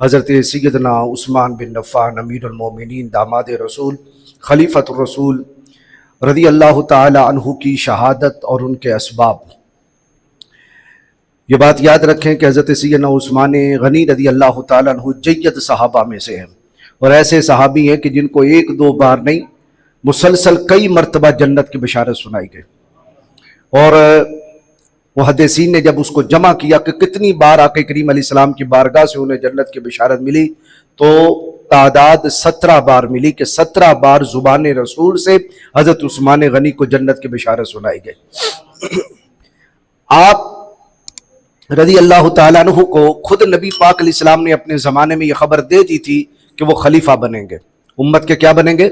حضرت سیدنا عثمان بن عفان امیر المومنین داماد رسول خلیفۃ الرسول رضی اللہ تعالی عنہ کی شہادت اور ان کے اسباب۔ یہ بات یاد رکھیں کہ حضرت سیدنا عثمان غنی رضی اللہ تعالی عنہ جید صحابہ میں سے ہیں، اور ایسے صحابی ہیں کہ جن کو ایک دو بار نہیں مسلسل کئی مرتبہ جنت کی بشارت سنائی گئی، اور محدثین نے جب اس کو جمع کیا کہ کتنی بار آقا کریم علیہ السلام کی بارگاہ سے انہیں جنت کی بشارت ملی، تو تعداد 17 بار ملی کہ 17 بار زبان رسول سے حضرت عثمان غنی کو جنت کی بشارت سنائی گئی۔ آپ رضی اللہ تعالیٰ عنہ کو خود نبی پاک علیہ السلام نے اپنے زمانے میں یہ خبر دے دی تھی کہ وہ خلیفہ بنیں گے، امت کے کیا بنیں گے؟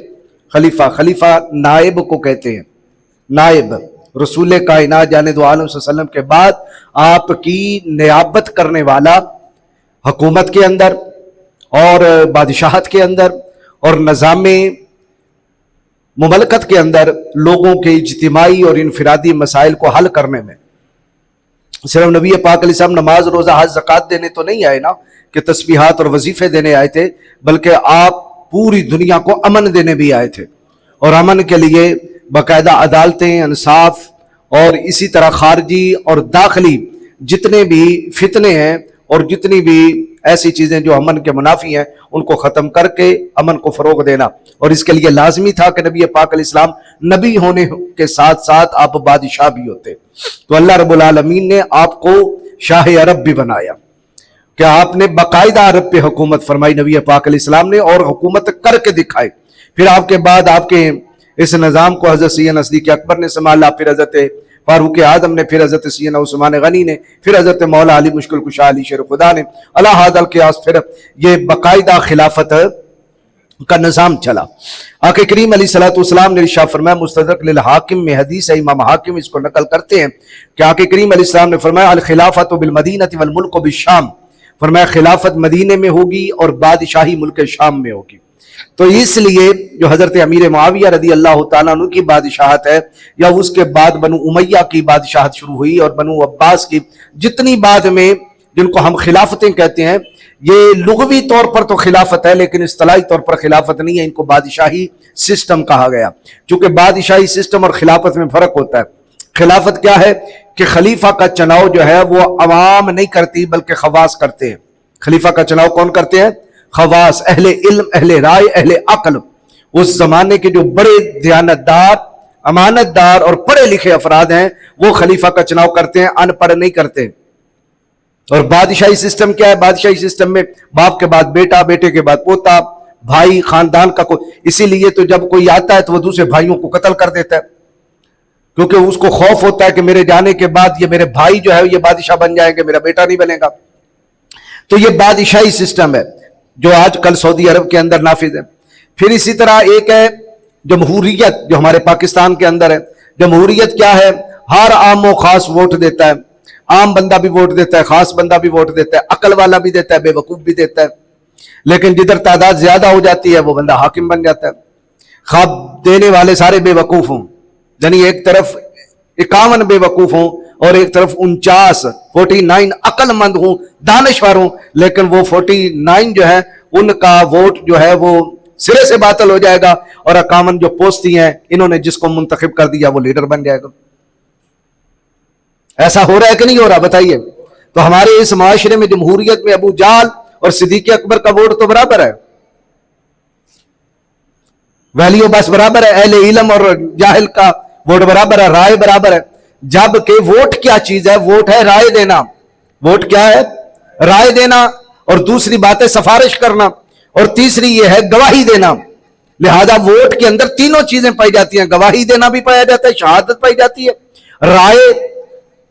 خلیفہ۔ خلیفہ نائب کو کہتے ہیں، نائب رسول کائنات جانے دو عالم صلی اللہ علیہ وسلم کے بعد آپ کی نیابت کرنے والا حکومت کے اندر اور بادشاہت کے اندر اور نظام مملکت کے اندر لوگوں کے اجتماعی اور انفرادی مسائل کو حل کرنے میں۔ صرف نبی پاک علیہ السلام نماز روزہ حج زکوٰۃ دینے تو نہیں آئے نا کہ تسبیحات اور وظیفے دینے آئے تھے، بلکہ آپ پوری دنیا کو امن دینے بھی آئے تھے، اور امن کے لیے باقاعدہ عدالتیں، انصاف اور اسی طرح خارجی اور داخلی جتنے بھی فتنے ہیں اور جتنی بھی ایسی چیزیں جو امن کے منافی ہیں ان کو ختم کر کے امن کو فروغ دینا، اور اس کے لیے لازمی تھا کہ نبی پاک علیہ السلام نبی ہونے کے ساتھ ساتھ آپ بادشاہ بھی ہوتے، تو اللہ رب العالمین نے آپ کو شاہ عرب بھی بنایا کہ آپ نے باقاعدہ عرب پہ حکومت فرمائی نبی پاک علیہ السلام نے، اور حکومت کر کے دکھائی۔ پھر آپ کے بعد آپ کے اس نظام کو حضرت سیدنا صدیق اکبر نے سنبھالا، پھر حضرت فاروق اعظم نے، پھر حضرت سیدنا عثمان غنی نے، پھر حضرت مولا علی مشکل کشا علی شیر خدا نے، اللہ حاضر القیاس، پھر یہ باقاعدہ خلافت کا نظام چلا۔ آقا کریم علیہ الصلوۃ والسلام نے ارشاد فرمایا، مستدرک للحاکم میں حدیث ہے، امام حاکم اس کو نقل کرتے ہیں کہ آقا کریم علیہ السلام نے فرمایا الخلافت بالمدینہ والملک بالشام، فرمایا خلافت مدینے میں ہوگی اور بادشاہی ملک شام میں ہوگی۔ تو اس لیے جو حضرت امیر معاویہ رضی اللہ تعالیٰ عنہ کی بادشاہت ہے، یا اس کے بعد بنو امیہ کی بادشاہت شروع ہوئی اور بنو عباس کی، جتنی بعد میں جن کو ہم خلافتیں کہتے ہیں، یہ لغوی طور پر تو خلافت ہے لیکن اصطلاحی طور پر خلافت نہیں ہے، ان کو بادشاہی سسٹم کہا گیا، چونکہ بادشاہی سسٹم اور خلافت میں فرق ہوتا ہے۔ خلافت کیا ہے کہ خلیفہ کا چناؤ جو ہے وہ عوام نہیں کرتی بلکہ خواص کرتے ہیں۔ خلیفہ کا چناؤ کون کرتے ہیں؟ خواص، اہل علم، اہل رائے، اہل عقل، اس زمانے کے جو بڑے دیانتدار، امانت دار اور پڑھے لکھے افراد ہیں وہ خلیفہ کا چناؤ کرتے ہیں، ان پڑھ نہیں کرتے۔ اور بادشاہی سسٹم کیا ہے؟ بادشاہی سسٹم میں باپ کے بعد بیٹا، بیٹے کے بعد پوتا، بھائی، خاندان کا کوئی، اسی لیے تو جب کوئی آتا ہے تو وہ دوسرے بھائیوں کو قتل کر دیتا ہے، کیونکہ اس کو خوف ہوتا ہے کہ میرے جانے کے بعد یہ میرے بھائی جو ہے یہ بادشاہ بن جائیں گے، میرا بیٹا نہیں بنے گا۔ تو یہ بادشاہی سسٹم ہے جو آج کل سعودی عرب کے اندر نافذ ہے۔ پھر اسی طرح ایک ہے جمہوریت جو ہمارے پاکستان کے اندر ہے۔ جمہوریت کیا ہے؟ ہر عام و خاص ووٹ دیتا ہے، عام بندہ بھی ووٹ دیتا ہے، خاص بندہ بھی ووٹ دیتا ہے، عقل والا بھی دیتا ہے، بے وقوف بھی دیتا ہے، لیکن جدھر تعداد زیادہ ہو جاتی ہے وہ بندہ حاکم بن جاتا ہے، خواب دینے والے سارے بے وقوف ہوں، یعنی ایک طرف 51 بے وقوف ہوں اور ایک طرف 49 عقل مند ہوں، دانشور ہوں، لیکن وہ 49 جو ہے ان کا ووٹ جو ہے وہ سرے سے باطل ہو جائے گا، اور 51 جو پوستی ہیں انہوں نے جس کو منتخب کر دیا وہ لیڈر بن جائے گا۔ ایسا ہو رہا ہے کہ نہیں ہو رہا؟ بتائیے۔ تو ہمارے اس معاشرے میں جمہوریت میں ابو جہل اور صدیق اکبر کا ووٹ تو برابر ہے، ویلیو بس برابر ہے، اہل علم اور جاہل کا ووٹ برابر ہے، رائے برابر ہے۔ جبکہ ووٹ کیا چیز ہے؟ ووٹ ہے رائے دینا۔ ووٹ کیا ہے؟ رائے دینا، اور دوسری بات ہے سفارش کرنا، اور تیسری یہ ہے گواہی دینا۔ لہذا ووٹ کے اندر تینوں چیزیں پائی جاتی ہیں، گواہی دینا بھی پایا جاتا ہے، شہادت پائی جاتی ہے، رائے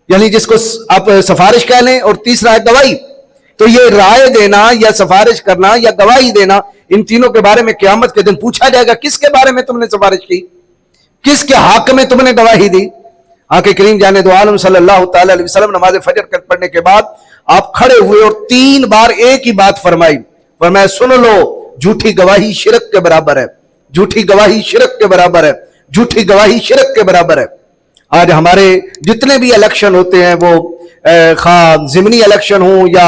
یعنی جس کو آپ سفارش کہہ لیں، اور تیسرا ہے گواہی۔ تو یہ رائے دینا یا سفارش کرنا یا گواہی دینا، ان تینوں کے بارے میں قیامت کے دن پوچھا جائے گا کس کے بارے میں تم نے سفارش کی، کس کے حق میں تم نے گواہی دی۔ آقا کریم جانے دو عالم صلی اللہ تعالی علیہ وسلم نماز فجر پڑھنے کے بعد آپ کھڑے ہوئے اور 3 بار ایک ہی بات فرمائی، فرمایا سن لو، جھوٹی گواہی شرک کے برابر ہے، جھوٹی گواہی شرک کے برابر ہے، جھوٹی گواہی شرک کے برابر ہے۔ آج ہمارے جتنے بھی الیکشن ہوتے ہیں وہ خواہ ضمنی الیکشن ہوں یا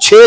6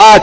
8।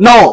9।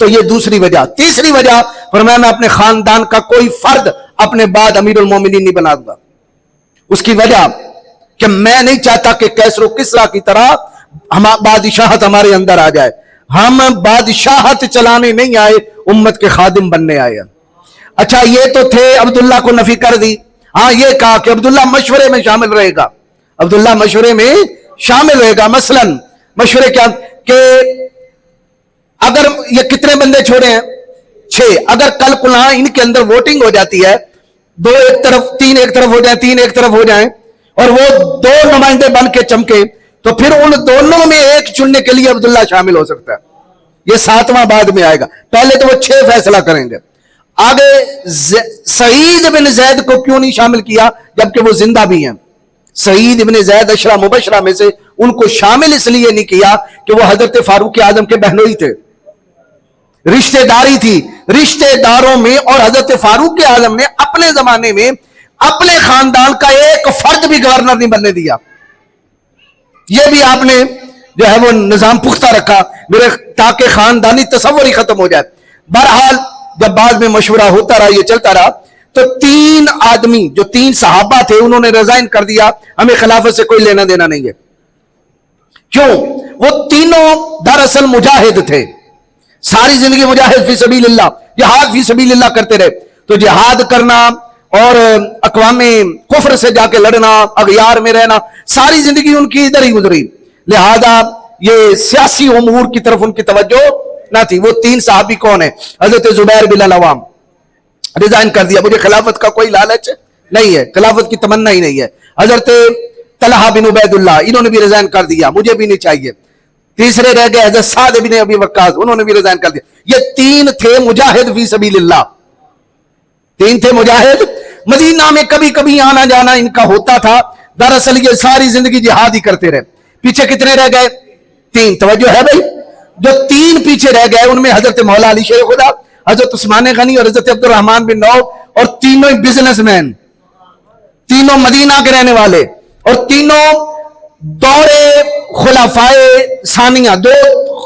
تو یہ دوسری وجہ. تیسری وجہ فرمایا میں اپنے خاندان کا کوئی فرد اپنے بعد امیر المومنین نہیں بنا دوں گا. اس کی وجہ کہ میں نہیں چاہتا کہ کیسر و کسرا کی طرح بادشاہت ہمارے اندر آ جائے. ہم بادشاہت چلانے نہیں آئے, امت کے خادم بننے آئے. اچھا یہ تو تھے, عبداللہ کو نفی کر دی. ہاں یہ کہا کہ عبداللہ مشورے میں شامل رہے گا, عبداللہ مشورے میں شامل رہے گا. مثلا مشورے کیا کہ اگر یہ کتنے بندے چھوڑے ہیں 6, اگر کل کلہا ان کے اندر ووٹنگ ہو جاتی ہے, 2 ایک طرف 3 ایک طرف ہو جائیں, 3 ایک طرف ہو جائیں, اور وہ 2 نمائندے بن کے چمکے, تو پھر ان دونوں میں ایک چننے کے لیے عبداللہ شامل ہو سکتا ہے. یہ 7واں بعد میں آئے گا, پہلے تو وہ 6 فیصلہ کریں گے. آگے سعید بن زید کو کیوں نہیں شامل کیا جبکہ وہ زندہ بھی ہیں؟ سعید بن زید عشرہ مبشرہ میں سے ان کو شامل اس لیے نہیں کیا کہ وہ حضرت فاروق اعظم کے بہنوئی تھے, رشتہ داری تھی. رشتہ داروں میں اور حضرت فاروق اعظم نے اپنے زمانے میں اپنے خاندان کا ایک فرد بھی گورنر نہیں بننے دیا. یہ بھی آپ نے جو ہے وہ نظام پختہ رکھا میرے, تاکہ خاندانی تصور ہی ختم ہو جائے. بہرحال جب بعد میں مشورہ ہوتا رہا, یہ چلتا رہا, تو 3 آدمی جو 3 صحابہ تھے انہوں نے ریزائن کر دیا, ہمیں خلافت سے کوئی لینا دینا نہیں ہے. کیوں؟ وہ تینوں دراصل مجاہد تھے, ساری زندگی مجاہد فی سبیل اللہ, جہاد فی سبیل اللہ کرتے رہے. تو جہاد کرنا اور اقوام کفر سے جا کے لڑنا, اغیار میں رہنا, ساری زندگی ان کی ادھر ہی گزری. لہذا یہ سیاسی امور کی طرف ان کی توجہ نہ تھی. وہ 3 صحابی کون ہیں؟ حضرت زبیر بن العوام ریزائن کر دیا, مجھے خلافت کا کوئی لالچ نہیں ہے, خلافت کی تمنا ہی نہیں ہے. حضرت طلحہ بن عبید اللہ انہوں نے بھی ریزائن کر دیا, مجھے بھی نہیں چاہیے. تیسرے رہ گئے حضرت سعد بن ابی وقاص, انہوں نے بھی ریزائن کر دیا. یہ 3 تھے مجاہد فی سبیل اللہ, 3 تھے مجاہد. مدینہ میں کبھی کبھی آنا جانا ان کا ہوتا تھا, دراصل یہ ساری زندگی جہاد ہی کرتے رہے. پیچھے کتنے رہ گئے؟ 3. توجہ ہے بھائی؟ جو 3 پیچھے رہ گئے ان میں حضرت مولا علی شیر خدا, حضرت عثمان غنی اور حضرت عبد الرحمن بن عوف, اور تینوں بزنس مین, تینوں مدینہ کے رہنے والے, اور تینوں دور خلفائے ثانیہ 2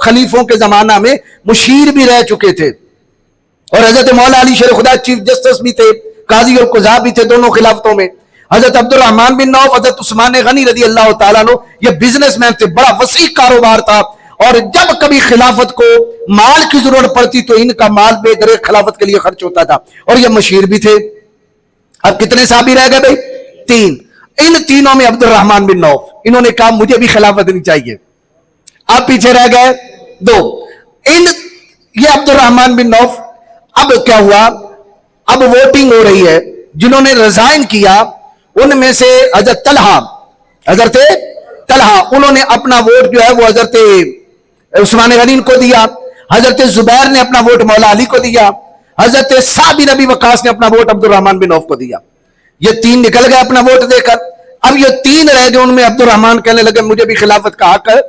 خلیفوں کے زمانہ میں مشیر بھی رہ چکے تھے. اور حضرت مولا علی شیر خدا چیف جسٹس بھی تھے, قاضی اور قضا بھی تھے دونوں خلافتوں میں. حضرت عبد الرحمن بن عوف, حضرت عثمان غنی رضی اللہ تعالیٰ عنہ, یہ بزنس مین تھے, بڑا وسیع کاروبار تھا. اور جب کبھی خلافت کو مال کی ضرورت پڑتی تو ان کا مال بے درے خلافت کے لیے خرچ ہوتا تھا, اور یہ مشیر بھی تھے. اب کتنے صحابی رہ گئے بھائی؟ 3. ان تینوں میں عبد الرحمن بن عوف, انہوں نے کہا مجھے بھی خلافت نہیں چاہیے. اب پیچھے رہ گئے 2. یہ عبد الرحمن بن عوف, اب کیا ہوا, اب ووٹنگ ہو رہی ہے. جنہوں نے ریزائن کیا ان میں سے حضرت طلحہ انہوں نے اپنا ووٹ جو ہے وہ حضرت عثمان غنی کو دیا, حضرت زبیر نے اپنا ووٹ مولا علی کو دیا, حضرت سعد بن ابی وقاص نے اپنا ووٹ عبد الرحمن بن عوف کو دیا. یہ 3 نکل گئے اپنا ووٹ دے کر. اب یہ 3 رہ گئے, ان میں عبد الرحمن کہنے لگے مجھے بھی خلافت کا حق ہے,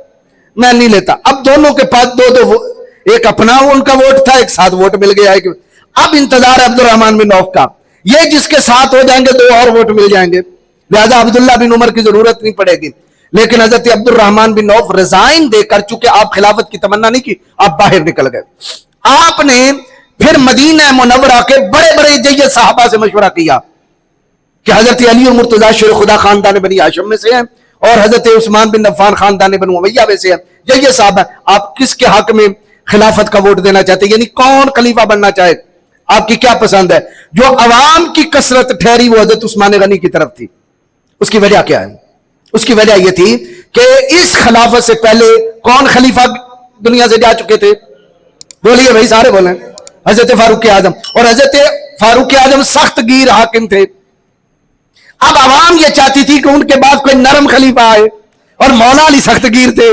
میں نہیں لیتا. اب دونوں کے پاس 2 ایک اپنا ان کا ووٹ تھا, ایک ساتھ ووٹ مل گیا. اب انتظار ہے عبد الرحمن بن عوف کا, یہ جس کے ساتھ ہو جائیں گے 2 اور ووٹ مل جائیں گے, لہذا عبداللہ بن عمر کی ضرورت نہیں پڑے گی. لیکن حضرت عبد الرحمن بن عوف ریزائن دے کر, چونکہ آپ خلافت کی تمنا نہیں کی, آپ باہر نکل گئے. آپ نے پھر مدینہ منورہ کے بڑے بڑے جید صحابہ سے مشورہ کیا کہ حضرت علی اور مرتضیٰ شیر خدا خاندان بنی ہاشم میں سے ہیں, اور حضرت عثمان بن عفان خاندان بنو امیہ میں سے ہیں. یہ صحابہ, آپ کس کے حق میں خلافت کا ووٹ دینا چاہتے ہیں؟ یعنی کون خلیفہ بننا چاہے, آپ کی کیا پسند ہے؟ جو عوام کی کثرت ٹھہری وہ حضرت عثمان غنی کی طرف تھی. اس کی وجہ کیا ہے؟ اس کی وجہ یہ تھی کہ اس خلافت سے پہلے کون خلیفہ دنیا سے جا چکے تھے؟ بولیے بھائی, سارے بولیں. حضرت فاروق اعظم, اور حضرت فاروق اعظم سخت گیر حاکم تھے. اب عوام یہ چاہتی تھی کہ ان کے بعد کوئی نرم خلیفہ آئے, اور مولا علی سخت گیر تھے.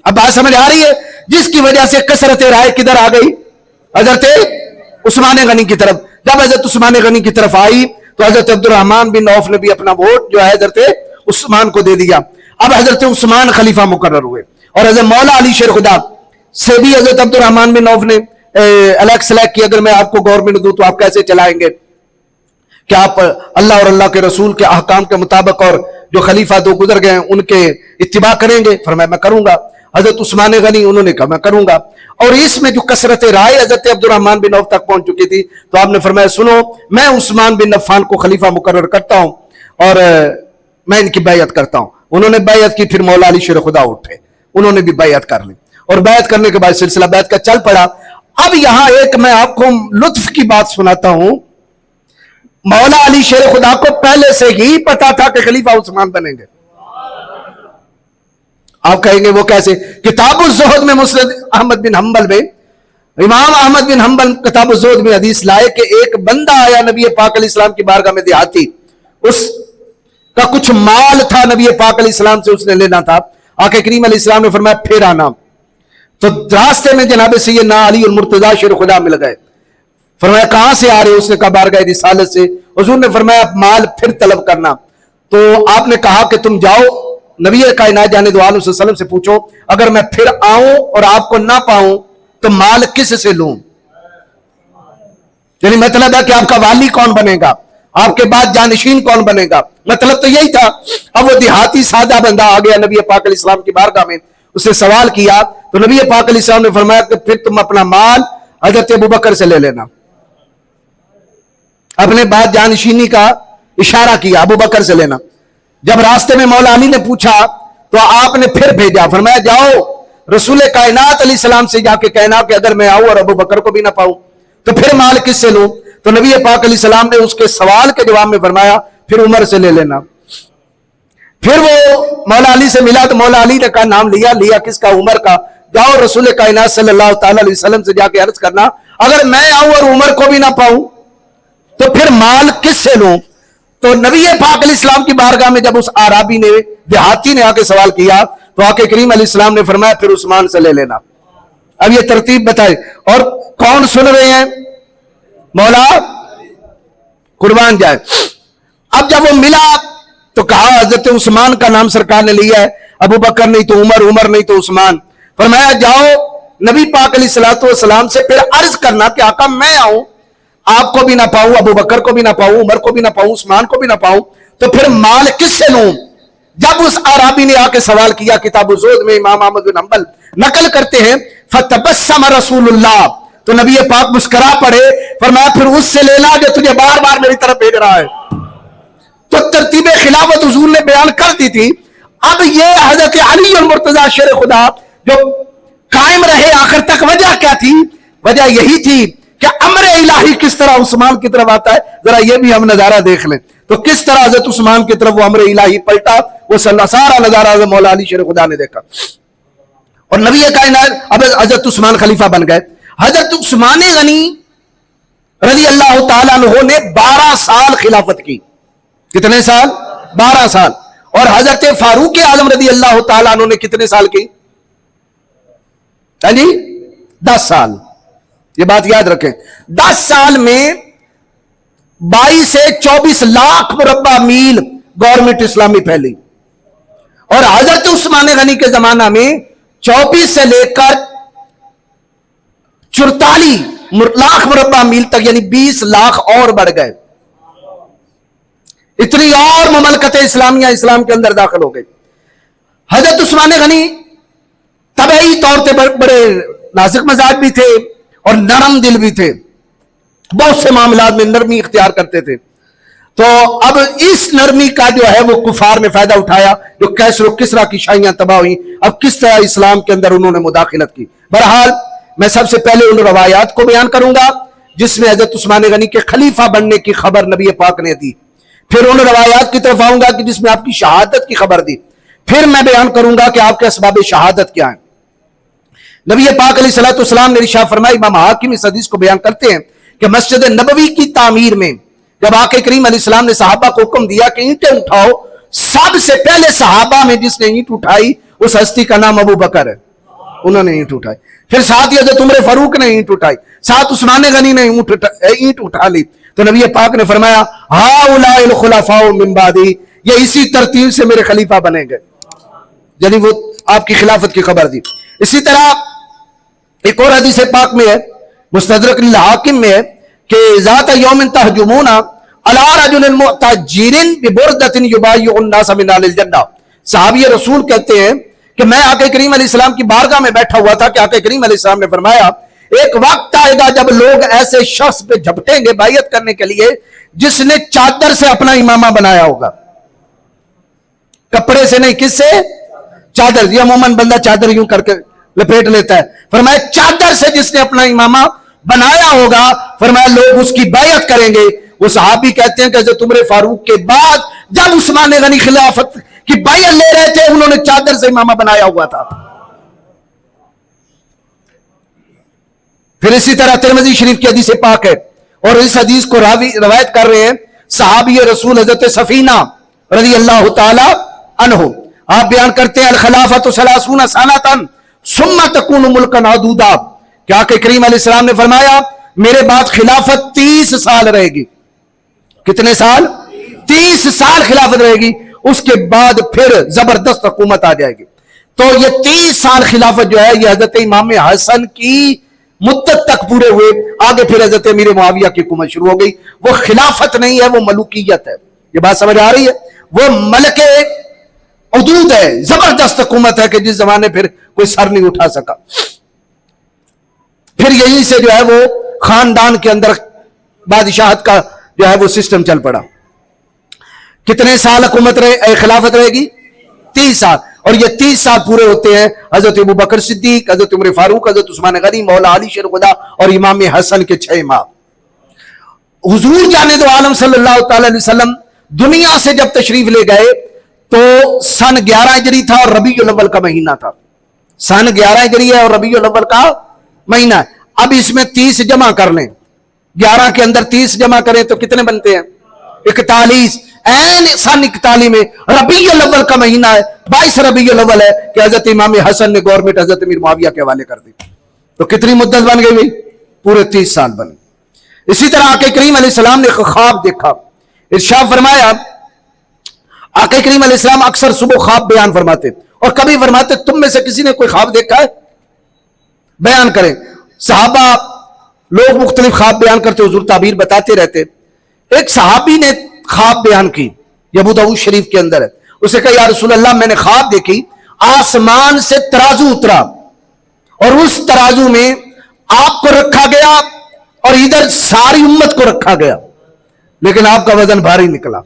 اب بات سمجھ آ رہی ہے؟ جس کی وجہ سے کثرت رائے کدھر آ گئی؟ حضرت عثمان غنی کی طرف. جب حضرت عثمان غنی کی طرف آئی تو حضرت عبد الرحمن بن عوف نے بھی اپنا ووٹ جو ہے حضرت عثمان کو دے دیا. اب حضرت عثمان خلیفہ مقرر ہوئے, اور حضرت مولا علی شیر خدا سے بھی حضرت عبد الرحمن بن عوف نے الیکٹ سلیکٹ کی, اگر میں آپ کو گورنمنٹ دوں تو آپ کیسے چلائیں گے؟ کہ آپ اللہ اور اللہ کے رسول کے احکام کے مطابق اور جو خلیفہ 2 گزر گئے ہیں ان کے اتباع کریں گے؟ فرمایا میں کروں گا. حضرت عثمان غنی انہوں نے کہا میں کروں گا. اور اس میں جو کثرت رائے حضرت عبد الرحمن بن عوف تک پہنچ چکی تھی تو آپ نے فرمایا سنو میں عثمان بن عفان کو خلیفہ مقرر کرتا ہوں اور میں ان کی بیعت کرتا ہوں. انہوں نے بیعت کی. پھر مولا علی شیر خدا اٹھے, انہوں نے بھی بیعت کر لی اور بیعت کرنے کے بعد سلسلہ بیعت کا چل پڑا. اب یہاں ایک میں آپ کو لطف کی بات سناتا ہوں. مولا علی شیر خدا کو پہلے سے ہی پتا تھا کہ خلیفہ عثمان بنیں گے. آپ کہیں گے وہ کیسے؟ کتاب الزہد میں مسند احمد بن حنبل میں امام احمد بن حنبل کتاب الزہد میں حدیث لائے کہ ایک بندہ آیا نبی پاک علیہ السلام کی بارگاہ میں, دیہاتی, اس کا کچھ مال تھا نبی پاک علیہ السلام سے اس نے لینا تھا. آقا کریم علیہ السلام نے فرمایا پھر آنا. تو راستے میں جناب سیدنا علی المرتضیٰ شیر خدا مل گئے. فرمایا کہاں سے آ رہے؟ اس نے کہا بارگاہ رسالت سے. حضور نے فرمایا مال پھر طلب کرنا. تو آپ نے کہا کہ تم جاؤ نبی کائنات جانے دو عالم صلی اللہ علیہ وسلم سے پوچھو اگر میں پھر آؤں اور آپ کو نہ پاؤں تو مال کس سے لوں؟ یعنی مطلب ہے کہ آپ کا والی کون بنے گا, آپ کے بعد جانشین کون بنے گا. مطلب تو یہی تھا. اب وہ دیہاتی سادہ بندہ آ گیا نبی پاک علیہ السلام کی بارگاہ میں, اس سے سوال کیا تو نبی پاک علیہ السلام نے فرمایا کہ پھر تم اپنا مال حضرت ابوبکر سے لے لینا. اپنے بعد جانشینی کا اشارہ کیا, ابوبکر سے لینا. جب راستے میں مولا علی نے پوچھا تو آپ نے پھر بھیجا, فرمایا جاؤ رسول کائنات علیہ السلام سے جا کے کہنا کہ اگر میں آؤں اور ابوبکر کو بھی نہ پاؤں تو پھر مال کس سے لوں؟ تو نبی پاک علیہ السلام نے اس کے سوال کے جواب میں فرمایا پھر عمر سے لے لینا. پھر وہ مولا علی سے ملا تو مولا علی نے کہا نام لیا کس کا؟ عمر کا. جاؤ رسول کائنات صلی اللہ تعالی علیہ وسلم سے جا کے عرض کرنا اگر میں آؤں اور عمر کو بھی نہ پاؤں تو پھر مال کس سے لوں؟ تو نبی پاک علیہ السلام کی بارگاہ میں جب اس عرابی نے دیہاتی نے آ کے سوال کیا تو آقا کریم علیہ السلام نے فرمایا پھر عثمان سے لے لینا. اب یہ ترتیب بتائے اور کون سن رہے ہیں؟ مولا قربان جائے. اب جب وہ ملا تو کہا حضرت عثمان کا نام سرکار نے لیا ہے, ابو بکر نہیں تو عمر, عمر نہیں تو عثمان. فرمایا جاؤ نبی پاک علیہ السلام سے پھر عرض کرنا کہ آقا میں آؤں آپ کو بھی نہ پاؤں, ابو بکر کو بھی نہ پاؤں, عمر کو بھی نہ پاؤں, عثمان کو بھی نہ پاؤں تو پھر مال کس سے لوں؟ جب اس عرابی نے آ کے سوال کیا, کتاب الزہد میں امام احمد بن حنبل نقل کرتے ہیں فتبسم رسول اللہ, تو نبی پاک مسکرا پڑے, فرمایا پھر اس سے لینا جو تجھے بار بار میری طرف بھیج رہا ہے. تو ترتیب خلافت حضور نے بیان کر دی تھی. اب یہ حضرت علی المرتضیٰ شیر خدا جو قائم رہے آخر تک, وجہ کیا تھی؟ وجہ یہی تھی کہ امر الہی کس طرح عثمان کی طرف آتا ہے. ذرا یہ بھی ہم نظارہ دیکھ لیں تو کس طرح حضرت عثمان کی طرف وہ امر الہی پلٹا, وہ سارا نظارہ مولا علی شیر خدا نے دیکھا اور نبی کائنات. اب حضرت عثمان خلیفہ بن گئے. حضرت عثمان غنی رضی اللہ تعالیٰ عنہ نے 12 سال خلافت کی. کتنے سال؟ 12 سال. اور حضرت فاروق اعظم رضی اللہ تعالیٰ عنہ نے کتنے سال کی؟ 10 سال. یہ بات یاد رکھیں, 10 سال میں 22 سے 24 لاکھ مربع میل گورنمنٹ اسلامی پھیلی. اور حضرت عثمان غنی کے زمانہ میں 24 سے لے کر 44 لاکھ مربع میل تک یعنی 20 لاکھ اور بڑھ گئے. اتنی اور مملکت اسلامیہ اسلام کے اندر داخل ہو گئی. حضرت عثمان غنی طبعی طور پہ بڑے نازک مزاج بھی تھے اور نرم دل بھی تھے, بہت سے معاملات میں نرمی اختیار کرتے تھے. تو اب اس نرمی کا جو ہے وہ کفار نے فائدہ اٹھایا, جو کیسر و کسرا کی شاہیاں تباہ ہوئی. اب کس طرح اسلام کے اندر انہوں نے مداخلت کی. بہرحال میں سب سے پہلے ان روایات کو بیان کروں گا جس میں حضرت عثمان غنی کے خلیفہ بننے کی خبر نبی پاک نے دی. پھر ان روایات کی طرف آؤں گا کہ جس میں آپ کی شہادت کی خبر دی. پھر میں بیان کروں گا کہ آپ کے اسباب شہادت کیا ہیں. نبی پاک علیہ الصلوۃ والسلام نے ارشاد فرمایا, امام حاکم اس حدیث کو بیان کرتے ہیں کہ مسجد نبوی کی تعمیر میں جب آقا کریم علیہ السلام نے صحابہ کو حکم دیا کہ اینٹیں اٹھاؤ, سب سے پہلے صحابہ میں جس نے اینٹ اٹھائی اس ہستی کا نام ابو بکر ہے. انہوں نے اینٹ اٹھائی. پھر ساتھ ہی حضرت عمر فاروق نے اینٹ اٹھائی, ساتھ عثمان غنی نے اینٹ اٹھا لی. تو نبی پاک نے فرمایا ہؤلاء الخلفاء من بعدی, یہ اسی ترتیب سے میرے خلیفہ بنیں گے. یعنی وہ آپ کی خلافت کی خبر دی. اسی طرح ایک اور حدیث پاک میں ہے, مستدرک الحاکم میں ہے کہ ذات یوم تہجمون علی رجل معتجر ببردۃ یبایع الناس من اہل الجنہ. صحابی رسول کہتے ہیں کہ میں آقا کریم علیہ السلام کی بارگاہ میں بیٹھا ہوا تھا کہ آقا کریم علیہ السلام نے فرمایا ایک وقت آئے گا جب لوگ ایسے شخص پہ جھپٹیں گے بیعت کرنے کے لیے جس نے چادر سے اپنا امامہ بنایا ہوگا. کپڑے سے نہیں, کس سے؟ چادر. یہ عموماً بندہ چادر یوں کر کے لپیٹ لیتا ہے. فرمایا چادر سے جس نے اپنا امامہ بنایا ہوگا, فرمایا لوگ اس کی بیعت کریں گے. وہ صحابی کہتے ہیں کہ حضرت عمر فاروق کے بعد جب عثمان غنی خلافت کی بیعت لے رہے تھے انہوں نے چادر سے امامہ بنایا ہوا تھا. پھر اسی طرح ترمذی شریف کی حدیث پاک ہے اور اس حدیث کو روایت کر رہے ہیں صحابی رسول حضرت سفینہ رضی اللہ تعالی عنہ. آپ بیان کرتے ہیں الخلافۃ 30 سنۃ ثم تکون ملکا عدودا, کہ آقا کریم علیہ السلام نے فرمایا میرے بعد خلافت 30 سال رہے گی. کتنے سال؟ 30 سال خلافت رہے گی. اس کے بعد پھر زبردست حکومت آ جائے گی. تو یہ 30 سال خلافت جو ہے یہ حضرت امام حسن کی مدت تک پورے ہوئے. آگے پھر حضرت امیر معاویہ کی حکومت شروع ہو گئی. وہ خلافت نہیں ہے, وہ ملوکیت ہے. یہ بات سمجھ آ رہی ہے؟ وہ ملک عدود ہے, زبردست حکومت ہے کہ جس زمانے پھر کوئی سر نہیں اٹھا سکا. پھر یہیں سے جو ہے وہ خاندان کے اندر بادشاہت کا جو ہے وہ سسٹم چل پڑا. کتنے سال حکومت خلافت رہے گی؟ 30 سال. اور یہ 30 سال پورے ہوتے ہیں حضرت ابو بکر صدیق, حضرت عمر فاروق, حضرت عثمان غنی, مولا علی شیر خدا اور امام حسن کے 6 ماہ. حضور جانے دو عالم صلی اللہ تعالی علیہ وسلم دنیا سے جب تشریف لے گئے تو سن 11 ہجری تھا اور ربیع الاول کا مہینہ تھا. سن 11 ہجری ہے اور ربیع الاول کا مہینہ ہے. اب اس میں 30 جمع کر لیں, 11 کے اندر 30 جمع کریں تو کتنے بنتے ہیں؟ 41. این سن 41 میں ربیع الاول کا مہینہ ہے, 22 ربیع الاول ہے کہ حضرت امام حسن نے گورنمنٹ حضرت امیر معاویہ کے حوالے کر دی. تو کتنی مدت بن گئی؟ پورے 30 سال بنے. اسی طرح آقا کریم علیہ السلام نے خواب دیکھا. ارشاد فرمایا آقا کریم علیہ السلام اکثر صبح خواب بیان فرماتے اور کبھی فرماتے تم میں سے کسی نے کوئی خواب دیکھا ہے؟ بیان کریں. صحابہ لوگ مختلف خواب بیان کرتے, حضور تعبیر بتاتے رہتے. ایک صحابی نے خواب بیان کی, یہ ابو داؤد شریف کے اندر ہے. اسے کہا یا رسول اللہ میں نے خواب دیکھی آسمان سے ترازو اترا اور اس ترازو میں آپ کو رکھا گیا اور ادھر ساری امت کو رکھا گیا, لیکن آپ کا وزن بھاری نکلا.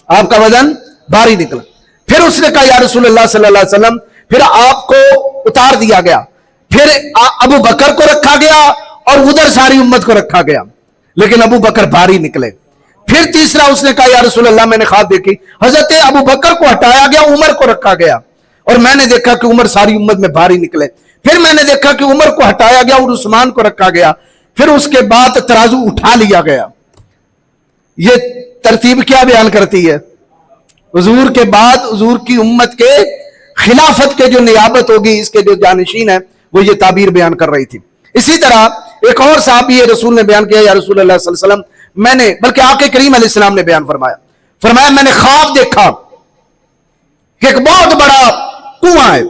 آپ کا وزن بھاری نکلا. پھر اس نے کہا یا رسول اللہ صلی اللہ علیہ وسلم پھر آپ کو اتار دیا گیا, پھر ابو بکر کو رکھا گیا اور ادھر ساری امت کو رکھا گیا, لیکن ابو بکر بھاری نکلے. پھر تیسرا اس نے کہا یا رسول اللہ میں نے خواب دیکھی حضرت ابو بکر کو ہٹایا گیا, عمر کو رکھا گیا اور میں نے دیکھا کہ عمر ساری امت میں بھاری نکلے. پھر میں نے دیکھا کہ عمر کو ہٹایا گیا اور عثمان کو رکھا گیا. پھر اس کے بعد ترازو اٹھا لیا گیا. یہ ترتیب کیا بیان کرتی ہے؟ حضور کے بعد حضور کی امت کے خلافت کے جو نیابت ہوگی, اس کے جو جانشین ہیں وہ یہ تعبیر بیان کر رہی تھی. اسی طرح ایک اور صحابی رسول نے بیان کیا یا رسول اللہ صلی اللہ علیہ وسلم میں نے, بلکہ آقا کریم علیہ السلام نے بیان فرمایا میں نے خواب دیکھا کہ ایک بہت بڑا کنواں ہے,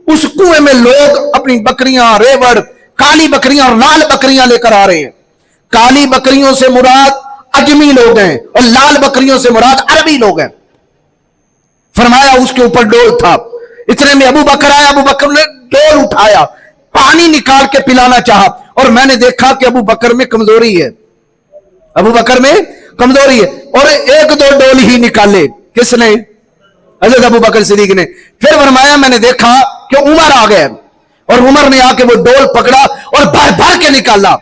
اس کنویں میں لوگ اپنی بکریاں, ریوڑ, کالی بکریاں اور لال بکریاں لے کر آ رہے ہیں. کالی بکریوں سے مراد اجمی لوگ ہیں اور لال بکریوں سے مراد عربی لوگ ہیں. فرمایا اس کے اوپر ڈول تھا. اتنے میں ابو بکر آیا, ابو بکر نے ڈول اٹھایا, پانی نکال کے پلانا چاہا اور میں نے دیکھا کہ ابو بکر میں کمزوری ہے, ابو بکر میں کمزوری ہے اور 1-2 ڈول ہی نکالے. کس نے؟ حضرت ابو بکر صدیق نے. پھر فرمایا میں نے دیکھا کہ عمر آ گئے اور عمر نے آ کے وہ ڈول پکڑا اور بھر بھر کے نکالا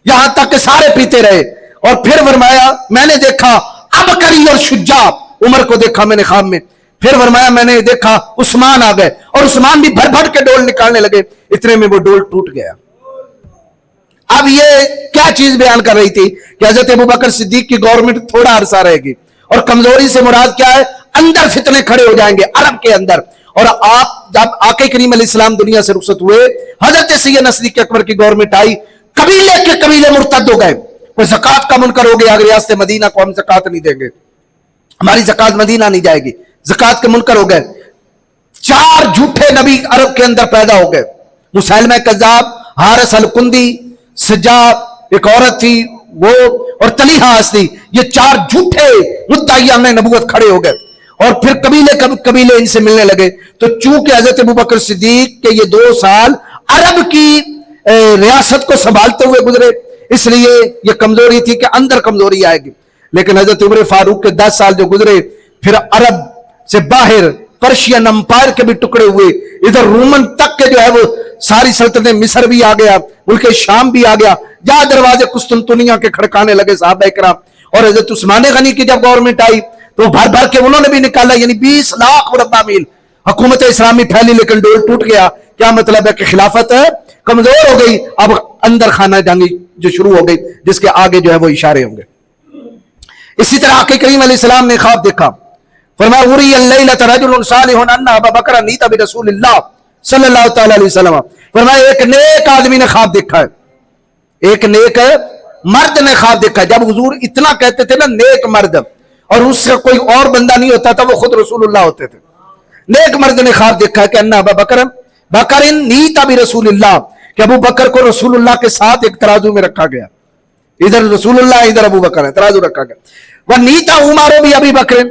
یہاں تک کہ سارے پیتے رہے. اور پھر فرمایا میں نے دیکھا ابکری اور شجاع, عمر کو دیکھا میں نے خواب میں. پھر فرمایا میں نے دیکھا عثمان آ گئے اور عثمان بھی بھر بھر کے ڈول نکالنے لگے. اتنے میں وہ ڈول ٹوٹ گیا. اب یہ کیا چیز بیان کر رہی تھی کہ حضرت ابو بکر صدیق کی گورنمنٹ تھوڑا عرصہ رہے گی اور کمزوری سے مراد کیا ہے؟ اندر فتنے کھڑے ہو جائیں گے عرب کے اندر. اور آپ جب آقا کریم علیہ السلام دنیا سے رخصت ہوئے, حضرت سیدنا صدیق اکبر کی گورنمنٹ آئی, قبیلے کے قبیلے مرتد ہو گئے. کوئی زکات کا منکر ہو گیا, ریاست مدینہ کو ہم زکات نہیں دیں گے, ہماری زکات مدینہ نہیں جائے گی, زکات کے منکر ہو گئے. 4 جھوٹے نبی عرب کے اندر پیدا ہو گئے, مسیلمہ کذاب, حارث الکندی, سجاد ایک عورت تھی وہ, اور طلیحہ اسدی. یہ 4 جھوٹے مدعیان نبوت کھڑے ہو گئے اور پھر قبیلے ان سے ملنے لگے. تو چونکہ حضرت ابوبکر صدیق کے یہ 2 سال عرب کی ریاست کو سنبھالتے ہوئے گزرے، اس لیے یہ کمزوری تھی کہ اندر کمزوری آئے گی. لیکن حضرت عمر فاروق کے 10 سال جو گزرے، پھر عرب سے باہر پرشین امپائر کے بھی ٹکڑے ہوئے، ادھر رومن تک کے جو ہے وہ ساری سلطنت مصر بھی آ گیا، ملک شام بھی آ گیا، جہاں دروازے قسطنطنیہ کے کھڑکانے لگے صحابہ کرام. اور حضرت عثمان غنی کی جب گورنمنٹ آئی تو بھر بھر کے انہوں نے بھی نکالا، یعنی 20 لاکھ مربع میل حکومت اسلامی پھیلی، لیکن ڈول ٹوٹ گیا. کیا مطلب ہے کہ خلافت کمزور ہو گئی. اب اندر خانہ جنگی جو شروع ہو گئی، جس کے آگے جو ہے وہ اشارے ہوں گے. اسی طرح آقا کریم علیہ السلام نے خواب دیکھا. فرمایا اُرِیَ اللَّیلَةَ رَجُلٌ صَالِحٌ أَنَّ أَبَا بَکْرَ نِیتَ بِرَسُولِ اللَّهِ صلی اللہ تعالی علیہ وسلم. فرمایا ایک نیک آدمی نے خواب دیکھا ہے، ایک نیک مرد نے خواب دیکھا ہے. جب حضور اتنا کہتے تھے نا نیک مرد، اور اس سے کوئی اور بندہ نہیں ہوتا تھا، وہ خود رسول اللہ ہوتے تھے. نیک مرد نے خواب دیکھا ہے کہ ان ابا بکر نیتا برسول اللہ، کہ ابو بکر کو رسول اللہ کے ساتھ ایک ترازو میں رکھا گیا. ادھر رسول اللہ ادھر ابو بکر ہے، ترازو رکھا گیا. وہ نیتا عمر بھی ابی بکر،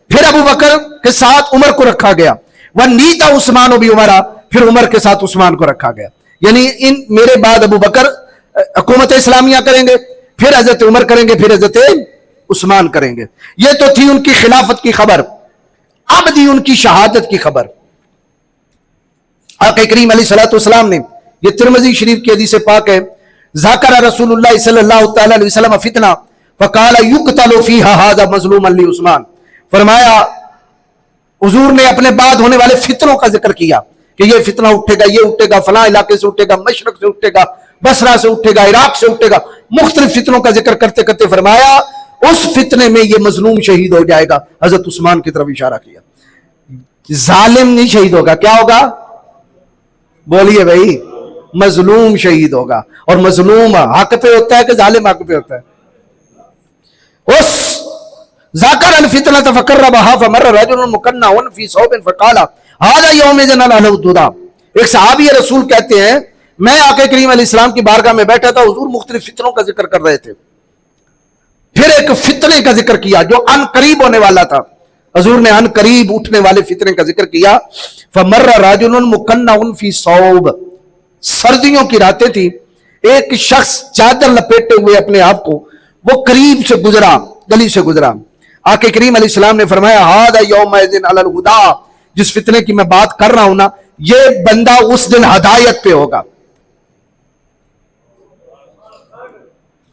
پھر ابو بکر کے ساتھ عمر کو رکھا گیا. وہ نیتا عثمان بھی عمر، پھر عمر کے ساتھ عثمان کو رکھا گیا. یعنی ان میرے بعد ابو بکر حکومت اسلامیہ کریں گے، پھر حضرت عمر کریں گے، پھر حضرت عثمان کریں گے. یہ تو تھی ان کی خلافت کی خبر. اب دی ان کی شہادت کی خبر. آقا کریم علیہ الصلوۃ والسلام نے، یہ ترمذی شریف کی حدیث پاک ہے، ذکر رسول اللہ صلی اللہ تعالی علیہ وسلم فتنہ فقال یقتل فیہا ھذا مظلوما لعثمان. فرمایا حضور نے اپنے بعد ہونے والے فتنوں کا ذکر کیا کہ یہ فتنہ اٹھے گا، یہ اٹھے گا، فلاں علاقے سے اٹھے گا، مشرق سے اٹھے گا، بصرہ سے اٹھے گا، عراق سے اٹھے گا. مختلف فتنوں کا ذکر کرتے کرتے فرمایا اس فتنے میں یہ مظلوم شہید ہو جائے گا. حضرت عثمان کی طرف اشارہ کیا. ظالم نہیں شہید ہوگا، کیا ہوگا؟ بولیے بھائی، مظلوم شہید ہوگا. اور مظلوم حق پہ ہوتا ہے کہ ظالم حق پہ ہوتا ہے؟ اس ذاکر الفتنة فقربها فمر رجل مکنع فی ثوب فقال هذا يومئذ له الدودہ. ایک صحابی رسول کہتے ہیں میں آقا کریم علیہ السلام کی بارگاہ میں بیٹھا تھا، حضور مختلف فتنوں کا ذکر کر رہے تھے. پھر ایک فتنے کا ذکر کیا جو ان قریب ہونے والا تھا. حضور نے ان قریب اٹھنے والے فتنے کا ذکر کیا. فمر رجل مکنع فی ثوب، سردیوں کی راتیں تھی، ایک شخص چادر لپیٹے ہوئے اپنے آپ کو وہ قریب سے گزرا، گلی سے گزرا. آقا کریم علیہ السلام نے فرمایا ھذا یومئذ علی الہدی، جس فتنے کی میں بات کر رہا ہوں نا، یہ بندہ اس دن ہدایت پہ ہوگا.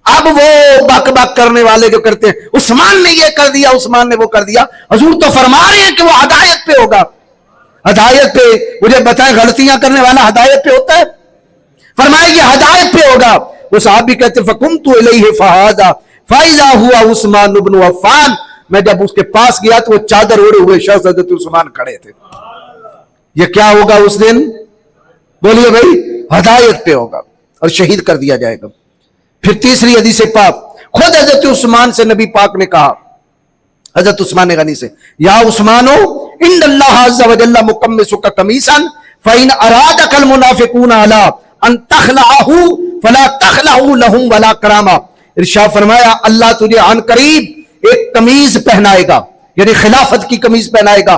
اب وہ بک بک کرنے والے جو کرتے ہیں عثمان نے یہ کر دیا، عثمان نے وہ کر دیا، حضور تو فرما رہے ہیں کہ وہ ہدایت پہ ہوگا. ہدایت پہ، مجھے بتائیں غلطیاں کرنے والا ہدایت پہ ہوتا ہے؟ فرمایا یہ ہدایت پہ ہوگا. وہ صحابی کہتے فقمت الیہ فھذا فاذا هو عثمان بن عفان. میں جب اس کے پاس گیا تو وہ چادر اوڑے ہوئے شخص حضرت عثمان کھڑے تھے. یہ کیا ہوگا اس دن؟ بولیے بھائی، ہدایت پہ ہوگا اور شہید کر دیا جائے گا. پھر تیسری حدیث پاک، خود حضرت عثمان سے نبی پاک نے کہا، حضرت عثمان غنی سے، یا عثمانو ان اللہ عز وجل مقمصک قمیصا فإن ارادک المنافقون علی ان تخلعہ فلا تخلعوا لهم ولا کرامہ. ارشاد فرمایا اللہ تجھے عن قریب ایک قمیض پہنائے گا، یعنی خلافت کی قمیض پہنائے گا،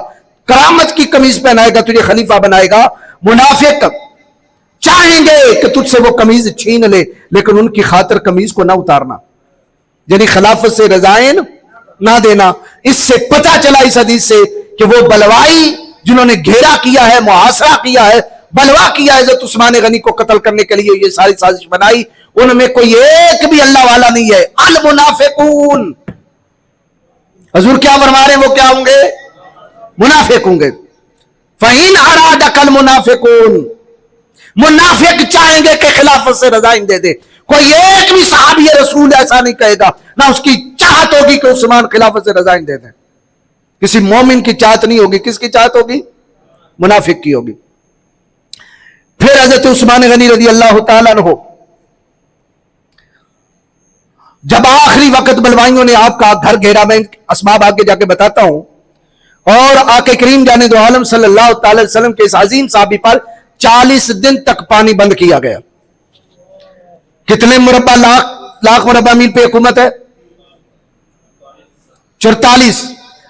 کرامت کی قمیض پہنائے گا، تجھے خلیفہ بنائے گا. منافق چاہیں گے کہ تجھ سے وہ قمیض چھین لے، لیکن ان کی خاطر قمیض کو نہ اتارنا، یعنی خلافت سے رضائن نہ دینا. اس سے پتہ چلا اس حدیث سے کہ وہ بلوائی جنہوں نے گھیرا کیا ہے، محاصرہ کیا ہے، بلوا کیا ہے حضرت عثمان غنی کو قتل کرنے کے لیے، یہ ساری سازش بنائی، ان میں کوئی ایک بھی اللہ والا نہیں ہے. المنافقون، حضور کیا فرما رہے ہیں؟ وہ کیا ہوں گے؟ منافق ہوں گے. فَإِنْ أَرَادَكَ الْمُنَافِقُونَ، منافق چاہیں گے کہ خلافت سے رضائن دے دے. کوئی ایک بھی صحابی رسول ایسا نہیں کہے گا، نہ اس کی چاہت ہوگی کہ عثمان خلافت سے رضائن دے دیں. کسی مومن کی چاہت نہیں ہوگی. کس کی چاہت ہوگی؟ منافق کی ہوگی. پھر حضرت عثمان غنی رضی اللہ تعالیٰ عنہ، جب آخری وقت بلوائیوں نے آپ کا گھر گھیرا، میں اسباب آگے جا کے بتاتا ہوں، اور آقا کریم جانے دو عالم صلی اللہ تعالی وسلم کے اس عظیم صحابی پر 40 دن تک پانی بند کیا گیا. کتنے مربع لاکھ مربع میل پہ حکومت ہے؟ 44.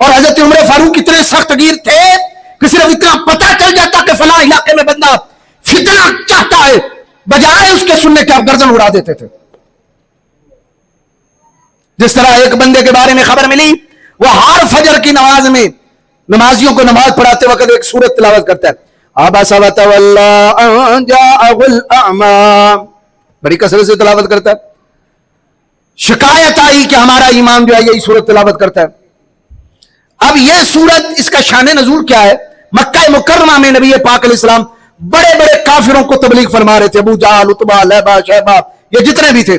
اور حضرت عمر فاروق اتنے سخت گیر تھے کہ صرف اتنا پتہ چل جاتا کہ فلاں علاقے میں بندہ فتنہ چاہتا ہے، بجائے اس کے سننے کے آپ گردن اڑا دیتے تھے. جس طرح ایک بندے کے بارے میں خبر ملی، وہ ہر فجر کی نماز میں نمازیوں کو نماز پڑھاتے وقت ایک سورت تلاوت کرتا ہے، عبس وتولی ان جاءہ الاعمی، بڑی کثرت سے تلاوت کرتا ہے. شکایت آئی کہ ہمارا امام جو ہے یہی سورت تلاوت کرتا ہے. اب یہ سورت، اس کا شان نزول کیا ہے؟ مکہ مکرمہ میں نبی پاک علیہ السلام بڑے بڑے کافروں کو تبلیغ فرما رہے تھے، ابو جہل، عتبہ، لیبہ، شیبہ، یہ جتنے بھی تھے.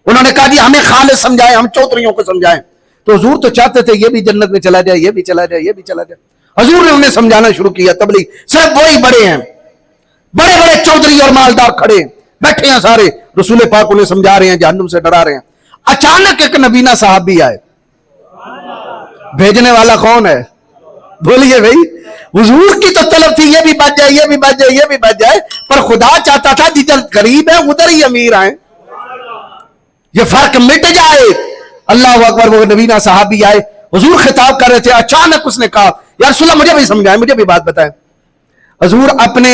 انہوں نے کہا جی ہمیں خالص سمجھائیں، ہم چودھریوں کو سمجھائیں. تو حضور تو چاہتے تھے یہ بھی جنت میں چلا جائے، یہ بھی چلا جائے، یہ بھی چلا جائے. حضور نے انہیں سمجھانا شروع کیا تبلیغ. صرف وہی بڑے ہیں، بڑے بڑے چودھری اور مالدار کھڑے ہیں، بیٹھے ہیں سارے، رسول پاک انہیں سمجھا رہے ہیں، جہنم سے ڈرا رہے ہیں. اچانک ایک نبینا صحابی آئے. بھیجنے والا کون ہے؟ بولیے بھائی. حضور کی تو طلب تھی یہ بھی بچ جائے، یہ بھی بچ جائے، یہ بھی بچ جائے، پر خدا چاہتا تھا جدھر غریب ہے ادھر ہی امیر آئیں، یہ فرق مٹ جائے. اللہ اکبر. وہ نبینا صحابی آئے، حضور خطاب کر رہے تھے. اچانک اس نے کہا یا رسول اللہ مجھے بھی سمجھائیں، مجھے بھی بات بتائیں. حضور اپنے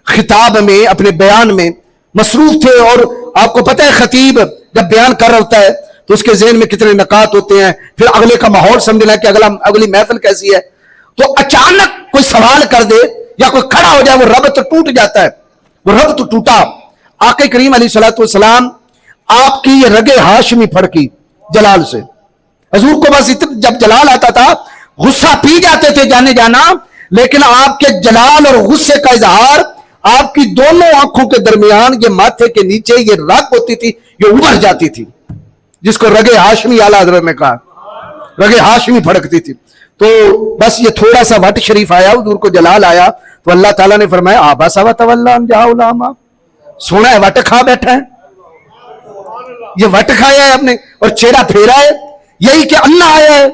خطاب میں، اپنے بیان میں مصروف تھے، اور آپ کو پتہ ہے خطیب جب بیان کر رہا ہوتا ہے تو اس کے ذہن میں کتنے نکات ہوتے ہیں، پھر اگلے کا ماحول سمجھنا کہ اگلی محفل کیسی ہے. تو اچانک کوئی سوال کر دے یا کوئی کھڑا ہو جائے، وہ ربط ٹوٹ جاتا ہے. وہ ربط ٹوٹا. آقا کریم علیہ الصلوۃ والسلام آپ کی یہ رگ ہاشمی پھڑکی جلال سے. حضور کو بس جب جلال آتا تھا غصہ پی جاتے تھے جانے جانا، لیکن آپ کے جلال اور غصے کا اظہار آپ کی دونوں آنکھوں کے درمیان، یہ ماتھے کے نیچے یہ رگ ہوتی تھی، یہ ابھر جاتی تھی، جس کو رگ ہاشمی اعلیٰ حضرت نے کہا، رگ ہاشمی پھڑکتی تھی. تو بس یہ تھوڑا سا وٹ شریف آیا، حضور کو جلال آیا تو اللہ تعالیٰ نے فرمایا عبس وتولی ان جاءہ الاعمی. سونا ہے وٹ کھا بیٹھا ہے، یہ وٹ کھایا ہے آپ نے اور چہرہ پھیرا ہے. یہی کہ اللہ آیا ہے،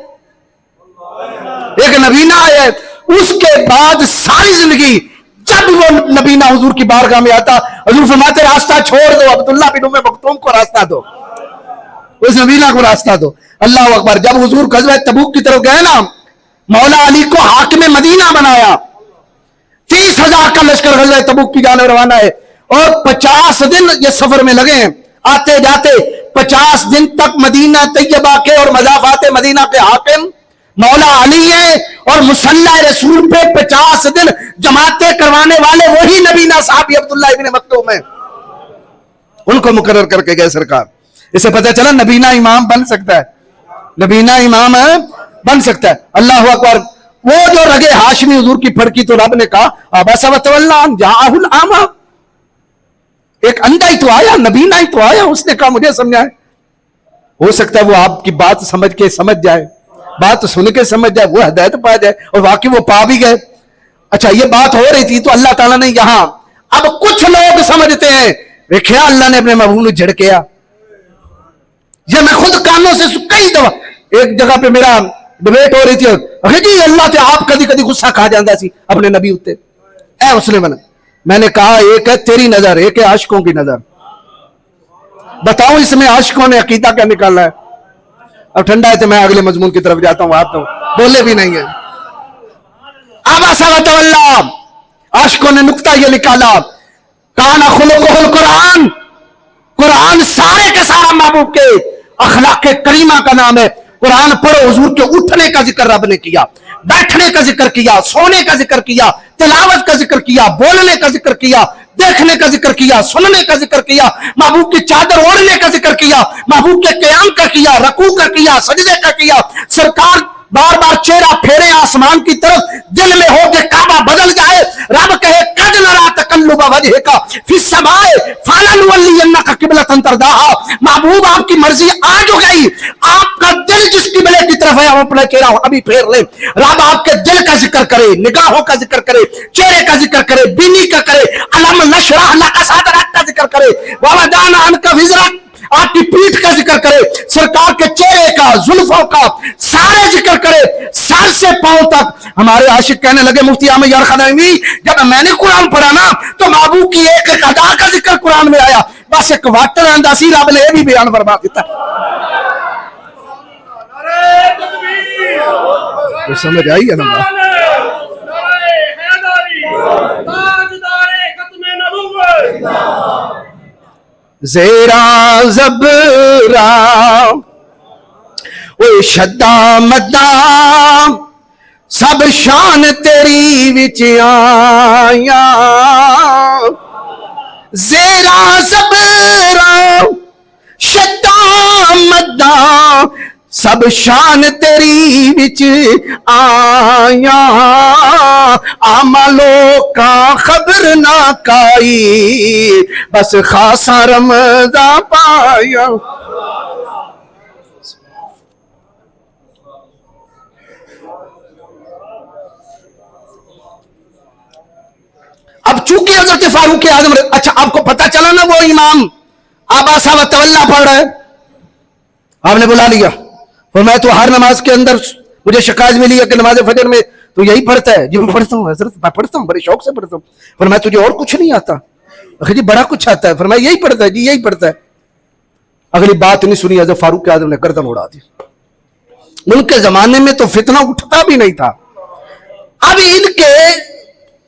ایک نبینا آیا ہے. اس کے بعد ساری زندگی جب وہ نبینا حضور کی بارگاہ میں آتا، حضور فرماتے راستہ چھوڑ دو، عبداللہ بن ام مکتوم کو راستہ دو، اس نبینا کو راستہ دو. اللہ اکبر. جب حضور غزوہ تبوک کی طرف گئے نا، مولا علی کو حاکم مدینہ بنایا. 30,000 کا لشکر غزوہ تبوک کی جانب روانہ ہے، اور 50 دن یہ سفر میں لگے ہیں، آتے جاتے 50 دن تک مدینہ طیبہ کے اور مضافات مدینہ کے حاکم مولا علی ہے، اور مصلی رسول پہ 50 دن جماعتیں کروانے والے وہی نبینا صحابی عبداللہ ابن مکتوم ہیں. ان کو مقرر کر کے گئے سرکار. اسے پتہ چلا نبینا امام بن سکتا ہے، نبینا امام بن سکتا ہے. اللہ اکبر. وہ جو رگ ہاشمی حضور کی پھڑکی تو رب نے کہا عبس وتولی ان جاءہ الاعمی. ایک اندھا ہی تو آیا، نبینا ہی تو آیا، اس نے کہا مجھے سمجھائے. ہو سکتا ہے وہ آپ کی بات سمجھ کے سمجھ جائے، بات سن کے سمجھ جائے، وہ ہدایت پا جائے، اور واقعی وہ پا بھی گئے. اچھا یہ بات ہو رہی تھی تو اللہ تعالیٰ نے یہاں، اب کچھ لوگ سمجھتے ہیں دیکھا اللہ نے اپنے محبوب نے جھڑکیا. یہ میں خود کانوں سے کئی دفعہ، ایک جگہ پہ میرا ڈبیٹ ہو رہی تھی، جی اللہ تے آپ کدی کدی غصہ کھا جاندہ سی اپنے نبی ہوتے اے مسلم. میں نے کہا ایک ہے تیری نظر، ایک ہے عاشقوں کی نظر. بتاؤ اس میں عاشقوں نے عقیدہ کیا نکالا ہے؟ اب ٹھنڈا ہے تو میں اگلے مضمون کی طرف جاتا ہوں، آپ تو بولے بھی نہیں ہیں. عبس وتولی. عاشقوں نے نقطہ یہ نکالا، کان خلقہ القرآن. قرآن سارے کے سارا محبوب کے اخلاق کریمہ کا نام ہے. قرآن پڑھو. حضور کے اٹھنے کا ذکر رب نے کیا، بیٹھنے کا ذکر کیا، سونے کا ذکر کیا، تلاوت کا ذکر کیا، بولنے کا ذکر کیا، دیکھنے کا ذکر کیا، سننے کا ذکر کیا، محبوب کی چادر اوڑھنے کا ذکر کیا، محبوب کے قیام کا کیا، رکوع کا کیا، سجدے کا کیا. سرکار بار بار چہرہ پھیرے آسمان کی طرف، دل میں ہو کہ کعبہ بدل جائے، رب کہے قد نرا تقلب وجہک فی السماء فلنولینک قبلۃ ترضاھا. محبوب آپ کی مرضی آ جو گئی، آپ کا دل جس قبلے کی طرف ہے ہم اپنا چہرہ ابھی پھیر لیں. رب آپ کے دل کا ذکر کرے، نگاہوں کا ذکر کرے، چہرے کا ذکر کرے، بینی کا کرے، علم نشرح لک صدرک کا ذکر کرے، ووضعنا عنک وزرک آپ کی پیٹھ کا ذکر کرے، سرکار کے چہرے کا، زلفوں کا سارے ذکر کرے، سر سے پاؤں تک. ہمارے عاشق کہنے لگے مفتی احمد یار خدیوی جب میں نے قرآن پڑھا نا تو محبوب کی ایک ایک ادا کا ذکر قرآن میں آیا، بس ایک واٹر انداسی رب نے یہ بھی بیان فرما دیتا. تو سمجھ آئی ہے نا بات؟ زیرا زبرا او شدہ مدہ سب شان تیری وچ آیا، زیرا زبرا شدہ مدہ سب شان تیری وچ آیا، عملوں کا خبر نہ کائی بس خاصا رمضا پایا۔ اب چونکہ حضرت فاروق اعظم، اچھا آپ کو پتہ چلا نا وہ امام آباسا و تولا پڑھ رہا ہے، آپ نے بلا لیا، فرمایا تو ہر نماز کے اندر مجھے شکایت ملی ہے کہ نماز فجر میں تو یہی پڑھتا ہے؟ جی میں پڑھتا ہوں حضرت، میں پڑھتا ہوں، بڑے شوق سے پڑھتا ہوں۔ فرمایا تجھے اور کچھ نہیں آتا؟ جی بڑا کچھ آتا ہے۔ فرمایا یہی پڑھتا ہے؟ جی یہی پڑھتا ہے۔ اگلی بات نہیں سنی، حضرت فاروق اعظم نے گردن اڑا دی۔ ان کے زمانے میں تو فتنہ اٹھتا بھی نہیں تھا، اب ان کے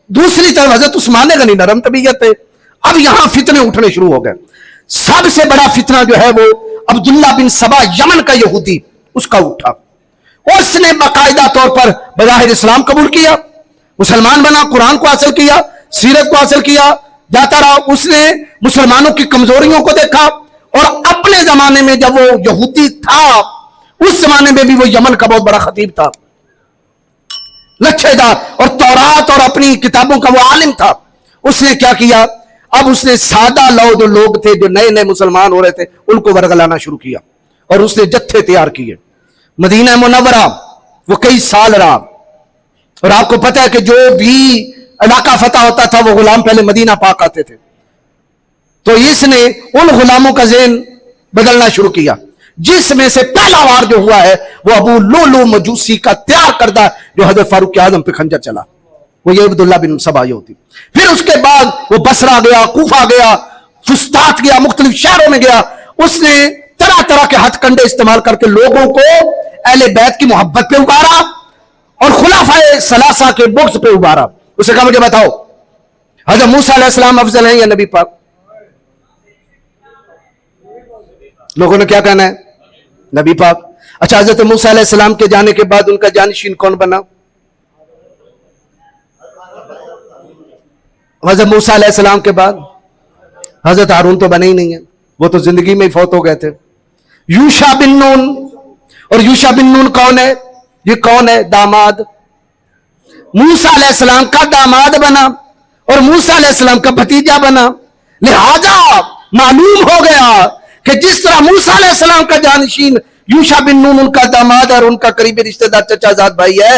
دوسری طرف حضرت عثمان غنی نرم طبیعت ہے، اب یہاں فتنے اٹھنے شروع ہو گئے۔ سب سے بڑا فتنہ جو ہے وہ عبداللہ بن سبا یمن کا یہودی، اس کا اٹھا۔ اس نے باقاعدہ طور پر بظاہر اسلام قبول کیا، مسلمان بنا، قرآن کو حاصل کیا، سیرت کو حاصل کیا، جاتا رہا۔ اس نے مسلمانوں کی کمزوریوں کو دیکھا، اور اپنے زمانے میں جب وہ یہودی تھا، اس زمانے میں بھی وہ یمن کا بہت بڑا خطیب تھا، لچھے دار، اور تورات اور اپنی کتابوں کا وہ عالم تھا۔ اس نے کیا کیا؟ اب اس نے سادہ جو لوگ تھے، جو نئے نئے مسلمان ہو رہے تھے، ان کو ورگلانا شروع کیا، اور اس نے جتھے تیار کیے۔ مدینہ منورہ وہ کئی سال رہا، اور آپ کو پتہ ہے کہ جو بھی علاقہ فتح ہوتا تھا وہ غلام پہلے مدینہ پاک آتے تھے، تو اس نے ان غلاموں کا ذہن بدلنا شروع کیا، جس میں سے پہلا وار جو ہوا ہے وہ ابو لولو مجوسی کا تیار کردہ، جو حضرت فاروق اعظم پہ خنجر چلا، وہ یہ عبداللہ بن سبا یہودی۔ پھر اس کے بعد وہ بصرہ گیا، کوفہ گیا، فسطاط گیا، مختلف شہروں میں گیا۔ اس نے طرح طرح کے ہتھ کنڈے استعمال کر کے لوگوں کو اہل بیت کی محبت پہ ابھارا، اور خلفائے ثلاثہ کے بغض پہ ابھارا۔ اسے کہا مجھے بتاؤ حضرت موسیٰ علیہ السلام افضل ہیں یا نبی پاک؟ لوگوں نے کیا کہنا ہے؟ نبی پاک۔ اچھا حضرت موسیٰ علیہ السلام کے جانے کے بعد ان کا جانشین کون بنا؟ حضرت موسیٰ علیہ السلام کے بعد حضرت ہارون تو بنے ہی نہیں ہیں، وہ تو زندگی میں ہی فوت ہو گئے تھے۔ یوشع بن نون، اور یوشع بن نون کون ہے؟ یہ کون ہے؟ داماد، موسیٰ علیہ السلام کا داماد بنا، اور موسیٰ علیہ السلام کا بھتیجا بنا۔ لہذا معلوم ہو گیا کہ جس طرح موسیٰ علیہ السلام کا جانشین یوشع بن نون ان کا داماد اور ان کا قریبی رشتہ دار چچا زاد بھائی ہے،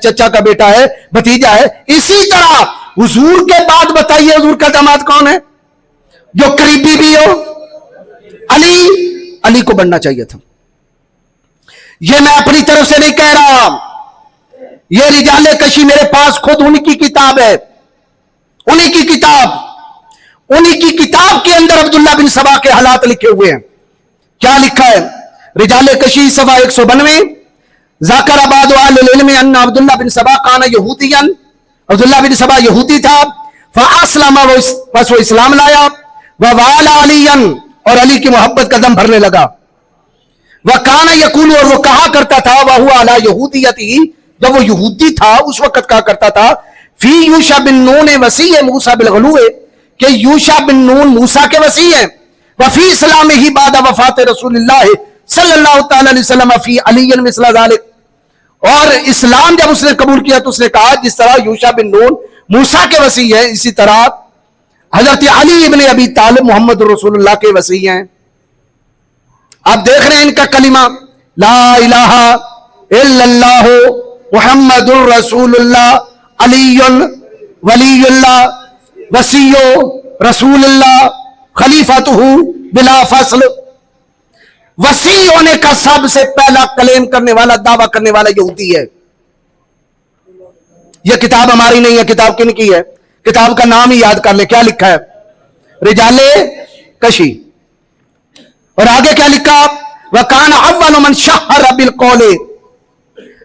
چچا کا بیٹا ہے، بھتیجا ہے، اسی طرح حضور کے بعد بتائیے حضور کا داماد کون ہے جو قریبی بھی ہو؟ علی کو بننا چاہیے تھا۔ یہ میں اپنی طرف سے نہیں کہہ رہا، یہ رجال کشی میرے پاس خود انہی کی کتاب ہے، انہی کی کتاب کے اندر عبداللہ بن سبا کے حالات لکھے ہوئے ہیں۔ کیا لکھا ہے؟ رجال کشی صفحہ 192، ذاکر بعض اہل العلم ان عبداللہ بن سبا کان یہودیا، عبداللہ بن سبا یہودی تھا، فاسلم، بس وہ اسلام لایا، ووالا علیا، اور علی کی محبت کا دم بھرنے لگا، وکان یقول، اور وہ کہا کرتا تھا، وہو علی یہودیتہ، جب وہ یہودی تھا اس وقت کہا کرتا تھا، فی یوشع بن نون وسیع موسیٰ بالغلو، کہ یوشع بن نون موسیٰ کے وسیع ہیں، وفی اسلام ہی بعد وفات رسول اللہ صلی اللہ تعالی علیہ وسلم فی علی مثل ذلک، اور اسلام جب اس نے قبول کیا تو اس نے کہا جس طرح یوشع بن نون موسیٰ کے وسیع ہیں، اسی طرح حضرت علی ابن ابی طالب محمد رسول اللہ کے وسیع ہیں۔ آپ دیکھ رہے ہیں ان کا کلمہ، لا الہ الا اللہ محمد رسول اللہ علی ولی اللہ وسیع رسول اللہ خلیفۃہ بلا فصل۔ وسیع ہونے کا سب سے پہلا کلیم کرنے والا، دعویٰ کرنے والا یہودی ہے۔ یہ کتاب ہماری نہیں ہے، کتاب کن کی ہے؟ کتاب کا نام ہی یاد کر لیں، کیا لکھا ہے؟ رجال کشی۔ اور آگے کیا لکھا؟ وَكَانَ أَوَّلُ مَنْ شَهَّرَ بِالْقَوْلِ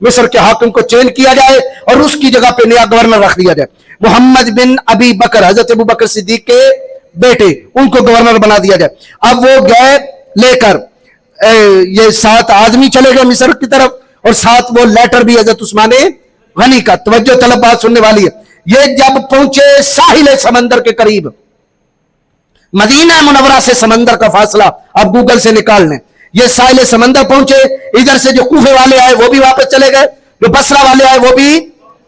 مصر کے حاکم کو چینج کیا جائے اور اس کی جگہ پہ نیا گورنر رکھ دیا جائے. محمد بن ابی بکر, حضرت ابو بکر صدیق کے بیٹے, ان کو گورنر بنا دیا جائے. اب وہ گئے لے کر, یہ 7 آدمی چلے گئے مصر کی طرف, اور 7 وہ لیٹر بھی حضرت عثمان غنی کا. توجہ طلب بات سننے والی ہے. یہ جب پہنچے ساحل سمندر کے قریب, مدینہ منورہ سے سمندر کا فاصلہ اب گوگل سے نکال لیں, یہ ساحل سمندر پہنچے. ادھر سے جو کوفے والے آئے وہ بھی واپس چلے گئے, جو بصرہ والے آئے وہ بھی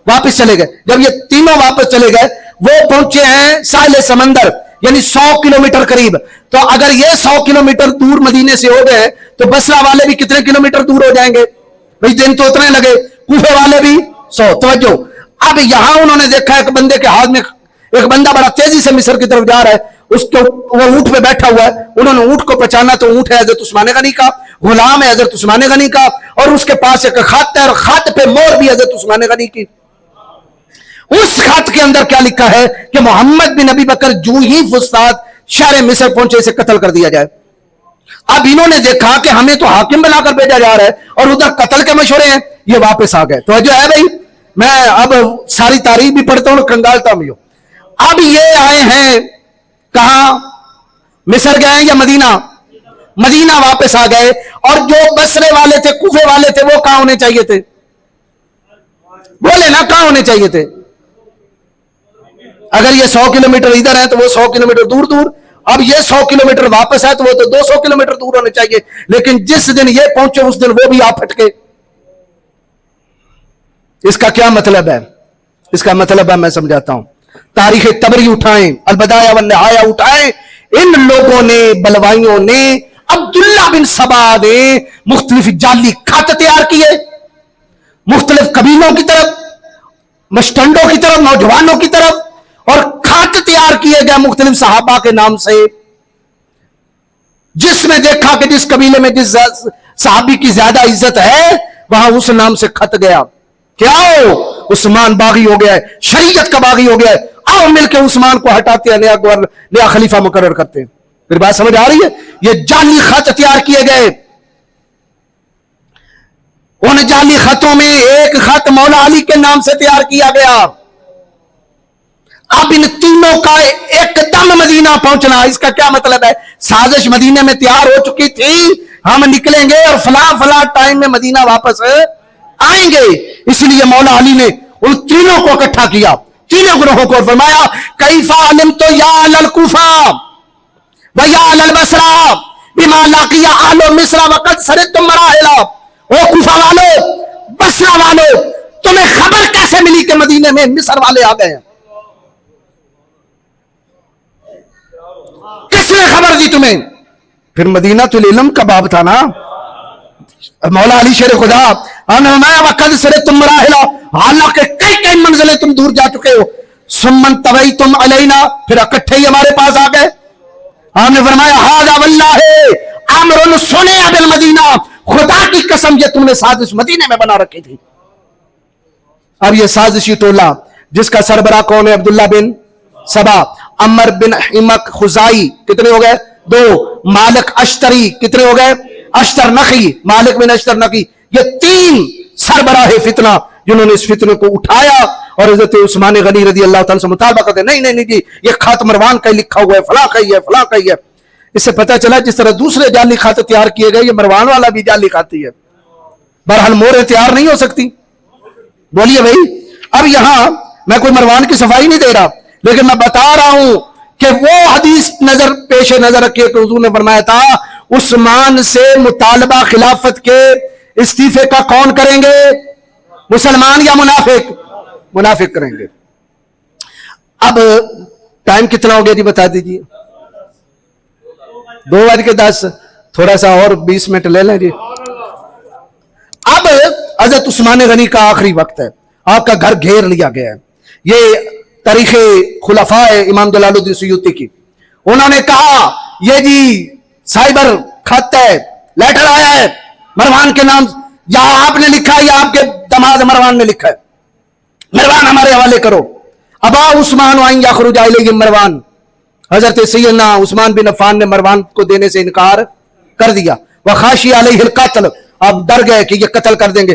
واپس چلے گئے. جب یہ تینوں واپس چلے گئے, وہ پہنچے ہیں ساحل سمندر, یعنی 100 کلومیٹر قریب. تو اگر یہ 100 کلومیٹر دور مدینے سے ہو گئے تو بصرہ والے بھی کتنے کلومیٹر دور ہو جائیں گے بھئی؟ دن تو اتنے لگے. کوفے والے بھی 100. توجہ, اب یہاں انہوں نے دیکھا ایک بندے کے ہاتھ میں, ایک بندہ بڑا تیزی سے مصر کی طرف جا رہا ہے, اس کو وہ اونٹ پہ بیٹھا ہوا ہے. انہوں نے اونٹ کو پہچانا تو اونٹ ہے حضرت عثمان غنی کا, غلام ہے حضرت عثمان غنی کا, اور اس کے پاس ایک خط ہے, اور خط پہ مہر بھی حضرت عثمان غنی کی. اس خط کے اندر کیا لکھا ہے کہ محمد بن ابی بکر جو ہی فسطاط شہر مصر پہنچے اسے قتل کر دیا جائے. اب انہوں نے دیکھا کہ ہمیں تو حاکم بنا کر بھیجا جا رہا ہے اور ادھر قتل کے مشورے ہیں, یہ واپس آ گئے. تو جو ہے بھائی, میں اب ساری تاریخ بھی پڑھتا ہوں, کنگالتا بھی ہوں. اب یہ آئے ہیں کہاں, مصر گئے ہیں یا مدینہ؟ مدینہ واپس آ گئے. اور جو بصرے والے تھے, کوفے والے تھے, وہ کہاں ہونے چاہیے تھے؟ بولے نا, کہاں ہونے چاہیے تھے؟ اگر یہ 100 کلومیٹر ادھر ہے تو وہ 100 کلومیٹر دور دور. اب یہ 100 کلومیٹر واپس ہے تو وہ تو 200 کلومیٹر دور ہونے چاہیے. لیکن جس دن یہ پہنچے اس دن وہ بھی آپ پھٹکے. اس کا کیا مطلب ہے؟ اس کا مطلب ہے, میں سمجھاتا ہوں. تاریخ طبری اٹھائیں, البدایہ والنہایہ اٹھائیں, ان لوگوں نے, بلوائیوں نے, عبداللہ بن سبا نے مختلف جعلی خط تیار کیے, مختلف قبیلوں کی طرف, مشٹنڈوں کی طرف, نوجوانوں کی طرف, اور خط تیار کیے گئے مختلف صحابہ کے نام سے. جس نے دیکھا کہ جس قبیلے میں جس صحابی کی زیادہ عزت ہے وہاں اس نام سے خط گیا. کیا ہو, عثمان باغی ہو گیا ہے, شریعت کا باغی ہو گیا ہے, آؤ مل کے عثمان کو ہٹاتے ہیں, نیا خلیفہ مقرر کرتے ہیں. پھر بات سمجھ آ رہی ہے؟ یہ جعلی خط تیار کیے گئے. ان جعلی خطوں میں ایک خط مولا علی کے نام سے تیار کیا گیا. اب ان تینوں کا ایک دم مدینہ پہنچنا, اس کا کیا مطلب ہے؟ سازش مدینے میں تیار ہو چکی تھی, ہم نکلیں گے اور فلاں ٹائم میں مدینہ واپس آئیں گے. اس لیے مولا علی نے ان تینوں کو اکٹھا کیا, تینوں گروہوں کو, فرمایا کیف علمت یا اہل الکوفہ و یا اہل البصرہ بما لاقی اہل مصر وقد سردتم مراحل. او کوفہ والو, بصرہ والو, تمہیں خبر کیسے ملی کہ مدینے میں مصر والے آ گئے ہیں؟ کس نے خبر دی تمہیں؟ پھر مدینہ تو العلم کا باب تھا نا. مولا علی شیر خدا, وقد سردتم مراحل, حالانکہ کئی منزلیں تم دور جا چکے ہو. ثم طویتم علینا, پھر اکٹھے ہی ہمارے پاس آ گئے. آپ نے فرمایا ھذا واللہ امر صنع بالمدینہ, خدا کی قسم یہ تم نے سازش مدینے میں بنا رکھی تھی. اب یہ سازشی ٹولہ جس کا سربراہ کون ہے؟ عبداللہ بن سبا, عمر بن حمق خزائی, کتنے ہو گئے؟ 2. مالک اشتری, کتنے ہو گئے؟ اشتر نقی, مالک بن اشتر نقی. یہ 3 سربراہ فتنہ جنہوں نے اس فتنے کو اٹھایا اور حضرت عثمان غنی رضی اللہ تعالیٰ سے مطالبہ کرتے, نہیں جی یہ خط مروان کا لکھا ہوا ہے, فلاں کا ہی ہے, فلاں کا ہی ہے. اس سے پتہ چلا جس طرح دوسرے جعلی خط تیار کیے گئے, یہ مروان والا بھی جعلی خاتی ہے. بہرحال موریں تیار نہیں ہو سکتی. بولیے بھائی. اب یہاں میں کوئی مروان کی صفائی نہیں دے رہا, لیکن میں بتا رہا ہوں کہ وہ حدیث نظر پیش نظر رکھیے کہ حضور نے فرمایا تھا عثمان سے مطالبہ خلافت کے استعفے کا کون کریں گے؟ مسلمان یا منافق؟ منافق کریں گے. اب ٹائم کتنا ہو گیا جی بتا دیجیے؟ 2:10. تھوڑا سا اور 20 منٹ لے لیں جی. اب حضرت عثمان غنی کا آخری وقت ہے, آپ کا گھر گھیر لیا گیا ہے. یہ تاریخ خلفاء امام جلال الدین سیوطی کی. انہوں نے کہا یہ جی سائبر خط ہے, لیٹر آیا ہے مروان کے نام, یا آپ نے لکھا ہے یا آپ کے دماد مروان نے لکھا ہے, مروان ہمارے حوالے کرو. ابا عثمان وائن یخرج الیہم مروان, حضرت سیدنا عثمان بن عفان نے مروان کو دینے سے انکار کر دیا. وخاشی علیہ القتل, اب ڈر گئے کہ یہ قتل کر دیں گے.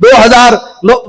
2000